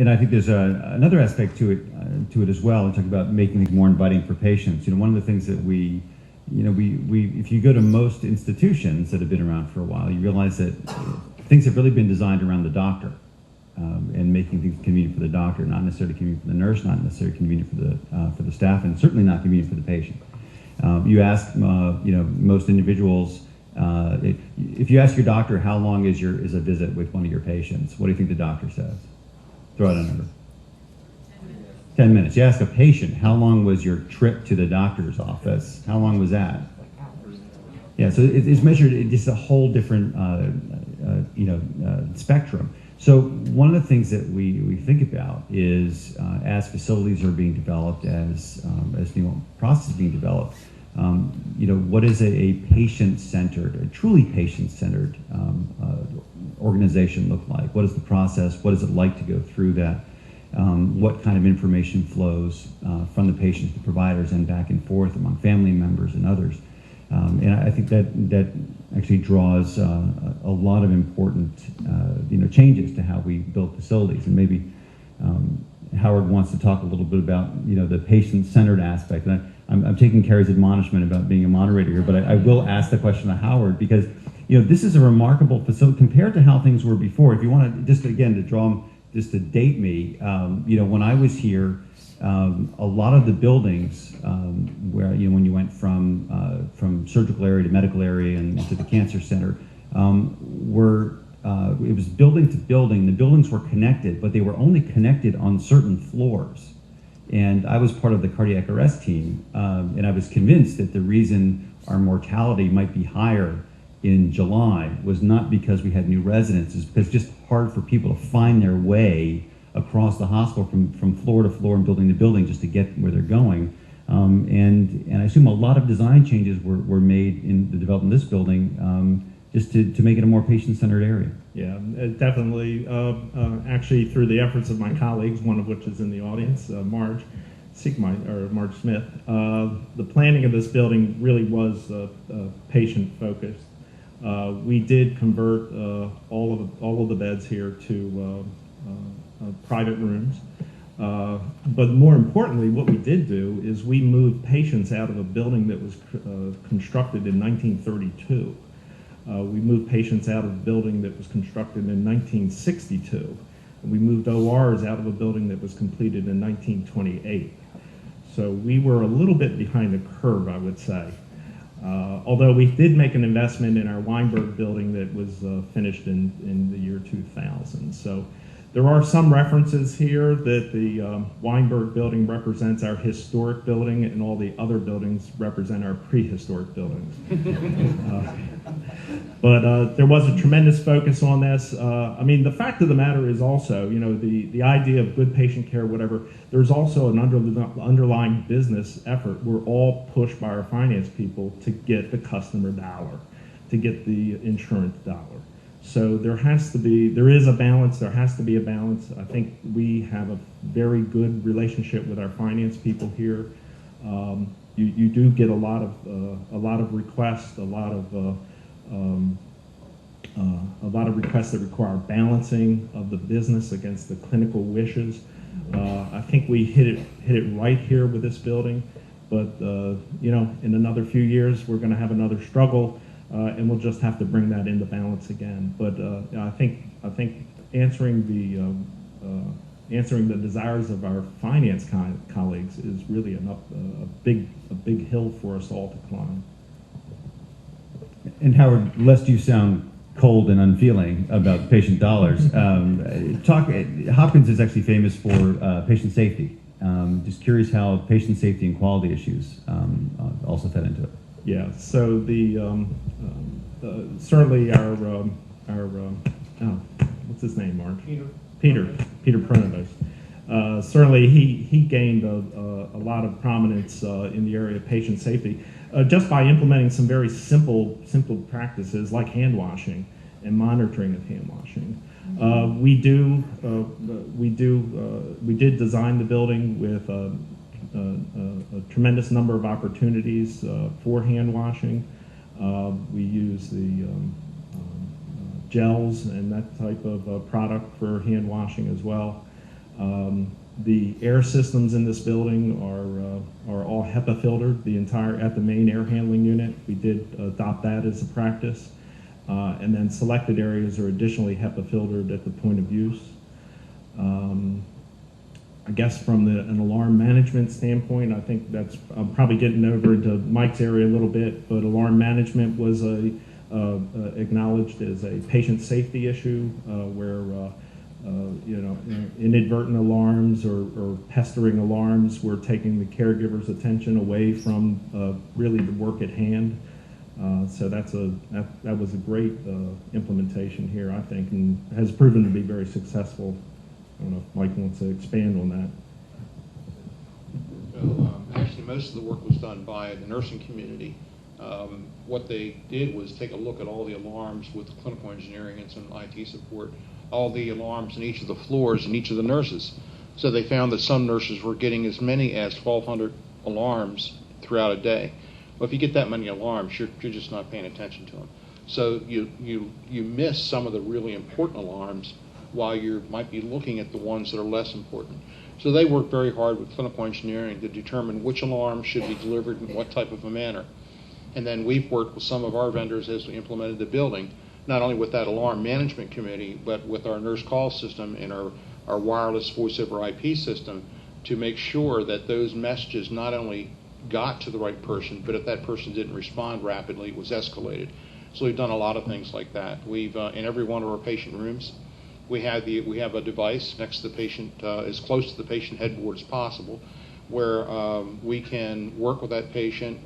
and I think there's another aspect to it as well. And talk about making things more inviting for patients. One of the things that we if you go to most institutions that have been around for a while, you realize that things have really been designed around the doctor and making things convenient for the doctor, not necessarily convenient for the nurse, not necessarily convenient for the staff, and certainly not convenient for the patient. You ask most individuals. If you ask your doctor how long is a visit with one of your patients, what do you think the doctor says? Throw out a number. 10 minutes. You ask a patient, how long was your trip to the doctor's office? How long was that? Yeah, so it's measured in just a whole different spectrum. So one of the things that we think about is as facilities are being developed, as new processes being developed, what is a patient-centered, a truly patient-centered organization look like? What is the process? What is it like to go through that? What kind of information flows from the patients to providers and back and forth among family members and others? And I think that actually draws a lot of important changes to how we build facilities. And maybe Howard wants to talk a little bit about the patient-centered aspect. And I'm taking Carrie's admonishment about being a moderator here, but I will ask the question to Howard, because this is a remarkable facility compared to how things were before. If you want to just again to draw them, just to date me, when I was here, a lot of the buildings where when you went from surgical area to medical area and to the cancer center it was building to building. The buildings were connected, but they were only connected on certain floors. And I was part of the cardiac arrest team, and I was convinced that the reason our mortality might be higher in July was not because we had new residents, it's because it's just hard for people to find their way across the hospital from floor to floor and building to building just to get where they're going. And I assume a lot of design changes were made in the development of this building just to make it a more patient-centered area. Yeah, definitely. Actually, through the efforts of my colleagues, one of which is in the audience, Marge Smith. The planning of this building really was patient-focused. We did convert all of the beds here to private rooms. But more importantly, what we did do is we moved patients out of a building that was constructed in 1932. We moved patients out of a building that was constructed in 1962. We moved ORs out of a building that was completed in 1928. So we were a little bit behind the curve, I would say. Although we did make an investment in our Weinberg building that was finished in the year 2000. So there are some references here that the Weinberg building represents our historic building and all the other buildings represent our prehistoric buildings. But there was a tremendous focus on this. I mean, the fact of the matter is also, the idea of good patient care, whatever, there's also an underlying business effort. We're all pushed by our finance people to get the customer dollar, to get the insurance dollar. So there is a balance, there has to be a balance. I think we have a very good relationship with our finance people here. You do get a lot of requests, a lot of requests that require balancing of the business against the clinical wishes. I think we hit it right here with this building, but in another few years we're going to have another struggle. And we'll just have to bring that into balance again. But I think answering the desires of our finance colleagues is really a big hill for us all to climb. And Howard, lest you sound cold and unfeeling about patient dollars, Hopkins is actually famous for patient safety. Just curious how patient safety and quality issues also fed into it. Yeah, so certainly our what's his name, Mark? Peter Pronovost. Certainly he gained a lot of prominence in the area of patient safety just by implementing some very simple practices like hand washing and monitoring of hand washing. We did design the building with a tremendous number of opportunities for hand washing. We use the gels and that type of product for hand washing as well. The air systems in this building are all HEPA filtered, at the main air handling unit. We did adopt that as a practice. And then selected areas are additionally HEPA filtered at the point of use. I guess from an alarm management standpoint, I think I'm probably getting over into Mike's area a little bit, but alarm management was acknowledged as a patient safety issue where inadvertent alarms or pestering alarms were taking the caregiver's attention away from really the work at hand. So that was a great implementation here, I think, and has proven to be very successful. I don't know if Mike wants to expand on that. Well, actually, most of the work was done by the nursing community. What they did was take a look at all the alarms with clinical engineering and some IT support, all the alarms in each of the floors and each of the nurses. So they found that some nurses were getting as many as 1,200 alarms throughout a day. Well, if you get that many alarms, you're just not paying attention to them. So you miss some of the really important alarms while you might be looking at the ones that are less important. So they worked very hard with clinical engineering to determine which alarms should be delivered in what type of a manner. And then we've worked with some of our vendors as we implemented the building, not only with that alarm management committee, but with our nurse call system and our wireless voice over IP system to make sure that those messages not only got to the right person, but if that person didn't respond rapidly, it was escalated. So we've done a lot of things like that. We've in every one of our patient rooms, we have a device next to the patient, as close to the patient headboard as possible, where we can work with that patient.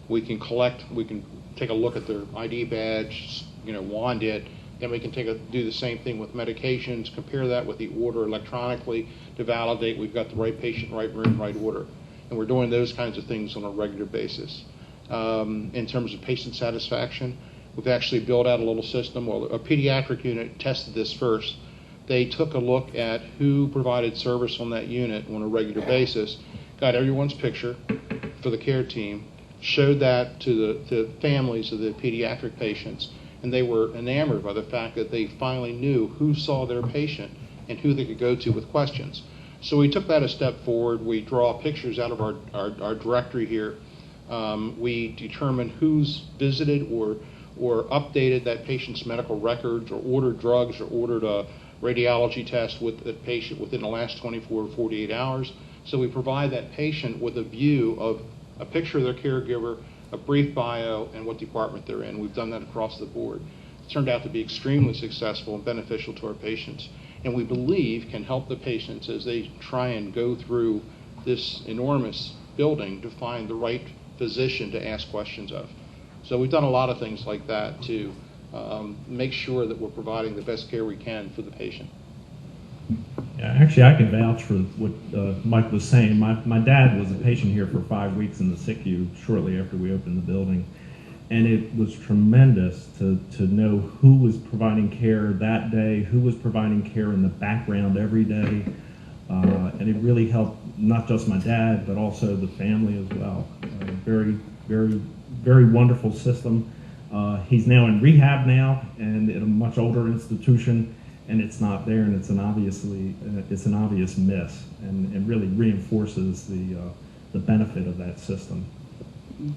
We can take a look at their ID badge, wand it. Then we can do the same thing with medications, compare that with the order electronically to validate we've got the right patient, right room, right order. And we're doing those kinds of things on a regular basis. In terms of patient satisfaction, we've actually built out a little system. Well, a pediatric unit tested this first. They took a look at who provided service on that unit on a regular basis, got everyone's picture for the care team, showed that to the families of the pediatric patients, and they were enamored by the fact that they finally knew who saw their patient and who they could go to with questions. So we took that a step forward. We draw pictures out of our directory here. We determine who's visited or updated that patient's medical records or ordered drugs or ordered a radiology test with the patient within the last 24 or 48 hours. So we provide that patient with a view of a picture of their caregiver, a brief bio, and what department they're in. We've done that across the board. It turned out to be extremely successful and beneficial to our patients, and we believe can help the patients as they try and go through this enormous building to find the right physician to ask questions of. So we've done a lot of things like that to make sure that we're providing the best care we can for the patient. Yeah, actually, I can vouch for what Mike was saying. My dad was a patient here for 5 weeks in the SICU shortly after we opened the building. And it was tremendous to know who was providing care that day, who was providing care in the background every day. And it really helped not just my dad, but also the family as well. Very, very, very wonderful system. He's now in rehab now and at a much older institution, and it's not there, and it's an obvious miss, and really reinforces the benefit of that system.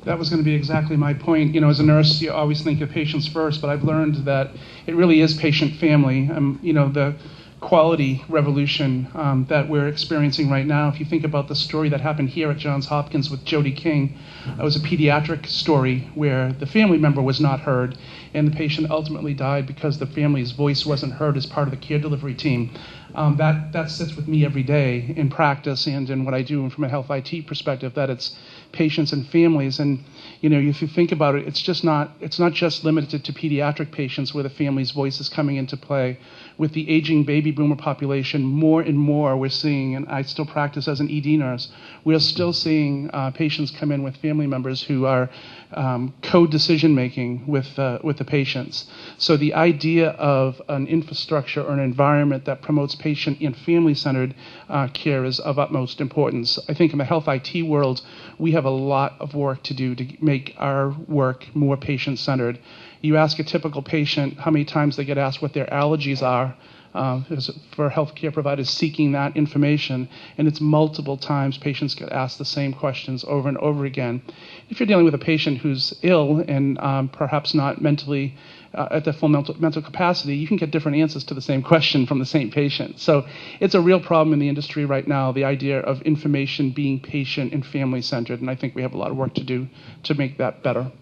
That was going to be exactly my point. As a nurse, you always think of patients first, but I've learned that it really is patient-family. The quality revolution that we're experiencing right now. If you think about the story that happened here at Johns Hopkins with Jody King, it was a pediatric story where the family member was not heard, and the patient ultimately died because the family's voice wasn't heard as part of the care delivery team. That sits with me every day in practice and in what I do from a health IT perspective, that it's patients and families. And if you think about it, it's not just limited to pediatric patients where the family's voice is coming into play. With the aging baby boomer population, more and more we're seeing, and I still practice as an ED nurse, we're still seeing patients come in with family members who are co-decision making with the patients. So the idea of an infrastructure or an environment that promotes patient and family-centered care is of utmost importance. I think in the health IT world, we have a lot of work to do to make our work more patient-centered. You ask a typical patient how many times they get asked what their allergies are. for healthcare providers seeking that information, and it's multiple times patients get asked the same questions over and over again. If you're dealing with a patient who's ill and perhaps not mentally at the full mental capacity, you can get different answers to the same question from the same patient. So it's a real problem in the industry right now, the idea of information being patient and family-centered, and I think we have a lot of work to do to make that better.